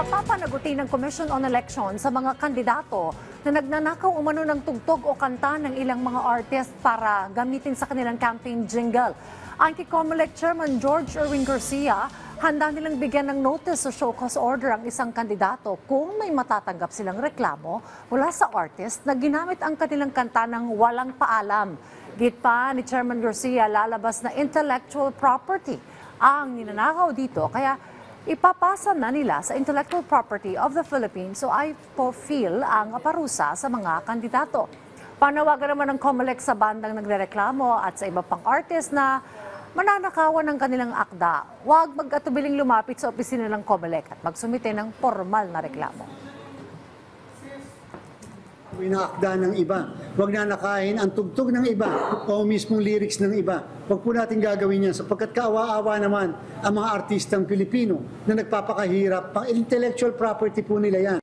Papapanagutin ng Commission on Elections sa mga kandidato na nagnanakaw umano ng tugtog o kanta ng ilang mga artist para gamitin sa kanilang campaign jingle. Anti-Comelec Chairman George Erwin Garcia, handa nilang bigyan ng notice o show cause order ang isang kandidato kung may matatanggap silang reklamo mula sa artist na ginamit ang kanilang kanta ng walang paalam. Git pa ni Chairman Garcia, lalabas na intellectual property ang ninanakaw dito, kaya ipapasa na nila sa Intellectual Property of the Philippines, so I feel ang parusa sa mga kandidato. Panawagan naman ng COMELEC sa bandang nagrereklamo at sa iba pang artist na mananakawan ng kanilang akda. Huwag mag-atubiling lumapit sa opisina ng COMELEC at magsumite ng formal na reklamo. Inaakda ng iba. Huwag nanakahin ang tugtog ng iba o mismong lyrics ng iba. Huwag po natin gagawin yan sapagkat kaawa-awa naman ang mga artistang Pilipino na nagpapakahirap. Pang intellectual property po nila yan.